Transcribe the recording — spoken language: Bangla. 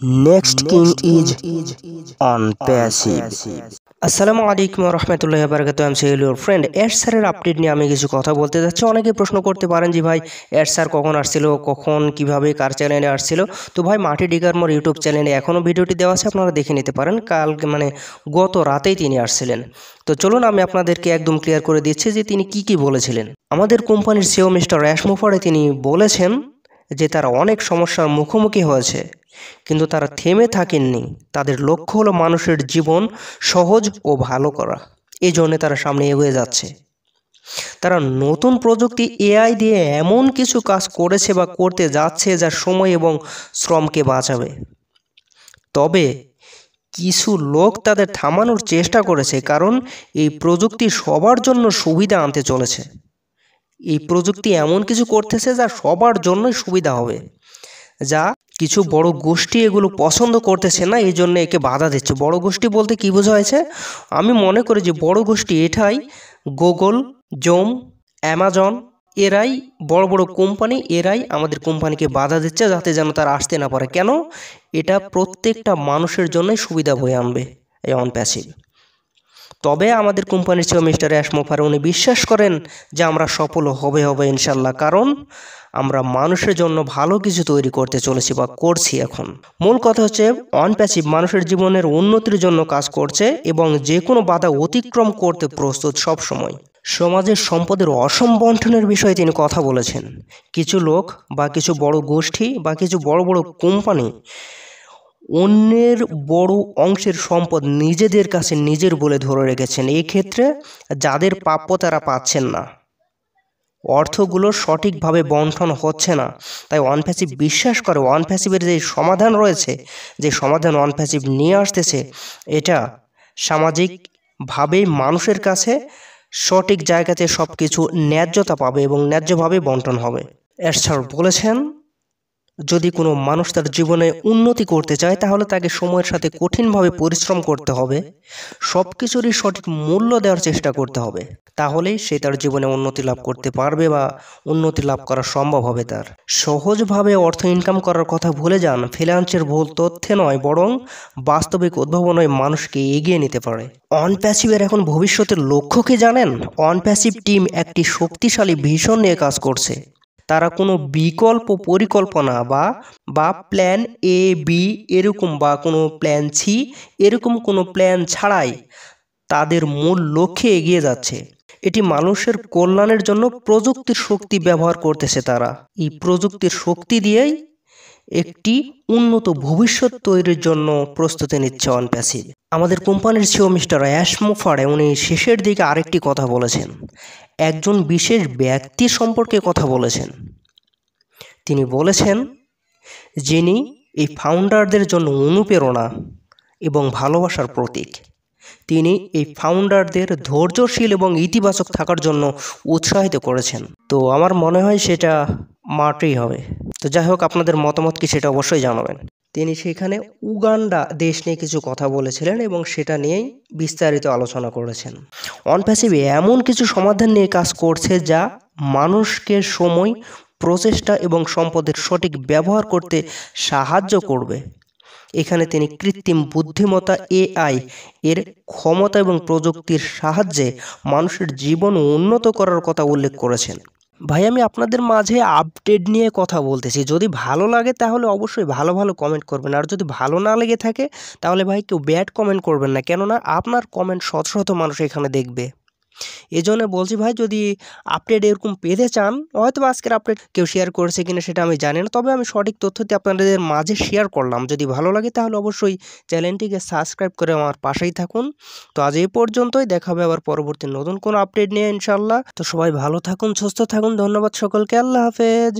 Next king is on passive. আসসালামু আলাইকুম ওয়া রাহমাতুল্লাহি ওয়া বারাকাতুহু। আমি সোহেল ইওর ফ্রেন্ড। এড স্যারের আপডেট নিয়ে আমি কিছু কথা বলতে যাচ্ছি। অনেকে প্রশ্ন করতে পারেন যে ভাই এড স্যার কখন আসছিল, কখন কিভাবে কার চ্যানেলে আসছিল। তো ভাই মাটি ডিগার মোর ইউটিউব চ্যানেলে এখনও ভিডিওটি দেওয়া আছে, আপনারা দেখে নিতে পারেন। গত রাতেই তিনি আসছিলেন। তো চলুন আমি আপনাদেরকে একদম ক্লিয়ার করে দিচ্ছি যে তিনি কি বলেছিলেন। আমাদের কোম্পানির সিও মিস্টার র্যাশ মুফারে তিনি বলেছেন যে তারা অনেক সমস্যার মুখোমুখি হয়েছে, কিন্তু তারা থেমে থাকেননি। তাদের লক্ষ্য হলো মানুষের জীবন সহজ ও ভালো করা। এই জন্য তারা সামনে এগিয়ে যাচ্ছে। তারা নতুন প্রযুক্তি এআই দিয়ে এমন কিছু কাজ করেছে বা করতে যাচ্ছে যা সময় এবং শ্রমকে বাঁচাবে। তবে কিছু লোক তাদের থামানোর চেষ্টা করেছে, কারণ এই প্রযুক্তি সবার জন্য সুবিধা আনতে চলেছে। এই প্রযুক্তি এমন কিছু করতেছে যা সবার জন্যই সুবিধা হবে, যা কিছু বড় গোষ্ঠী এগুলো পছন্দ করতেছে না, এই জন্য একে বাধা দিচ্ছে। বড় গোষ্ঠী বলতে কি বোঝা হয়েছে? আমি মনে করি যে বড় গোষ্ঠী এটাই গুগল, জুম, অ্যামাজন, এরাই বড় বড় কোম্পানি, এরাই আমাদের কোম্পানিকে বাধা দিচ্ছে যাতে যেন তারা আসতে না পারে। কেন? এটা প্রত্যেকটা মানুষের জন্যই সুবিধা বয়ে আনবে এই অন প্যাসিভ। তবে আমাদের কোম্পানির সিও মিস্টার র্যাশ মুফার উনি বিশ্বাস করেন যে আমরা সফল হবে ইনশাল্লাহ, কারণ আমরা মানুষের জন্য ভালো কিছু তৈরি করতে চলেছি বা করছি এখন। মূল কথা হচ্ছে অন প্যাসিভ মানুষের জীবনের উন্নতির জন্য কাজ করছে এবং যে কোনো বাধা অতিক্রম করতে প্রস্তুত সব সময়। সমাজের সম্পদের অসম বন্টনের বিষয়ে তিনি কথা বলেছেন। কিছু লোক বা কিছু বড় গোষ্ঠী বা কিছু বড় বড় কোম্পানি অন্যের বড় অংশের সম্পদ নিজেদের কাছে নিজের বলে ধরে রেখেছেন। এই ক্ষেত্রে যাদের প্রাপ্য তারা পাচ্ছেন না, অর্থগুলো সঠিকভাবে বন্টন হচ্ছে না। তাই ওয়ান প্যাসিভ বিশ্বাস করে ওয়ান প্যাসিভের যে সমাধান রয়েছে, যে সমাধান ওয়ান প্যাসিভ নিয়ে আসতেছে, এটা সামাজিকভাবে মানুষের কাছে সঠিক জায়গাতে সব কিছু ন্যায্যতা পাবে এবং ন্যায্যভাবে বন্টন হবে। এড স্যার বলেছেন, যদি কোনো মানুষ তার জীবনে উন্নতি করতে চায় তাহলে তাকে সময়ের সাথে কঠিনভাবে পরিশ্রম করতে হবে, সব কিছুরই সঠিক মূল্য দেওয়ার চেষ্টা করতে হবে। তাহলেই সে তার জীবনে উন্নতি লাভ করতে পারবে বা উন্নতি লাভ করা সম্ভব হবে তার। সহজভাবে অর্থ ইনকাম করার কথা ভুলে যান। ফ্রিল্যান্সের ভুল তথ্যে নয়, বরং বাস্তবিক উদ্ভাবনায় মানুষকে এগিয়ে নিতে পারে। অন প্যাসিভের এখন ভবিষ্যতের লক্ষ্য কি জানেন? অন প্যাসিভ টিম একটি শক্তিশালী ভিশন নিয়ে কাজ করছে। তারা কোনো বিকল্প পরিকল্পনা বা প্ল্যান এ বি এরকম বা কোনো প্ল্যান সি এরকম কোনো প্ল্যান ছাড়াই তাদের মূল লক্ষ্যে এগিয়ে যাচ্ছে। এটি মানুষের কল্যাণের জন্য প্রযুক্তির শক্তি ব্যবহার করতেছে। তারা এই প্রযুক্তির শক্তি দিয়েই একটি উন্নত ভবিষ্যৎ তৈরির জন্য প্রস্তুতি নিচ্ছে অন প্যাসিভ। আমাদের কোম্পানির সিও মিস্টার র্যাশ মুফারে উনি শেষের দিকে আরেকটি কথা বলেছেন, একজন বিশেষ ব্যক্তি সম্পর্কে কথা বলেছেন। তিনি বলেছেন, যিনি এই ফাউন্ডারদের জন্য অনুপ্রেরণা এবং ভালোবাসার প্রতীক। তিনি এই ফাউন্ডারদের ধৈর্যশীল এবং ইতিবাচক থাকার জন্য উৎসাহিত করেছেন। তো আমার মনে হয় সেটা মাটিই হবে। তো যাই হোক, আপনাদের মতামত কি সেটা অবশ্যই জানাবেন। তিনি সেখানে উগান্ডা দেশ নিয়ে কিছু কথা বলেছিলেন এবং সেটা নিয়েই বিস্তারিত আলোচনা করেছেন। অন প্যাসিভ এমন কিছু সমাধান নিয়ে কাজ করছে যা মানুষকে সময়, প্রচেষ্টা এবং সম্পদের সঠিক ব্যবহার করতে সাহায্য করবে। এখানে তিনি কৃত্রিম বুদ্ধিমত্তা এআই এর ক্ষমতা এবং প্রযুক্তির সাহায্যে মানুষের জীবন উন্নত করার কথা উল্লেখ করেছেন। ভাই আমি আপনাদের মাঝে আপডেট নিয়ে কথা বলতেছি। যদি ভালো লাগে তাহলে অবশ্যই ভালো কমেন্ট করবেন, আর যদি ভালো না লেগে থাকে তাহলে ভাই কেউ ব্যাড কমেন্ট করবেন না, কেননা আপনার কমেন্ট শত মানুষ এখানে দেখবে। এজন্য বলছি ভাই, যদি আপডেট এরকম পেতে চান, হয়তো আজকের আপডেট কেউ শেয়ার করেছে কিনা সেটা আমি জানি না, তবে আমি সঠিক তথ্যটি আপনাদের মাঝে শেয়ার করলাম। যদি ভালো লাগে তাহলে অবশ্যই চ্যানেলটিকে সাবস্ক্রাইব করে আমার পাশেই থাকুন। তো আজ এই পর্যন্তই, দেখা হবে আবার পরবর্তী নতুন কোনো আপডেট নিয়ে ইনশাল্লাহ। তো সবাই ভালো থাকুন, সুস্থ থাকুন। ধন্যবাদ সকলকে। আল্লাহ হাফেজ।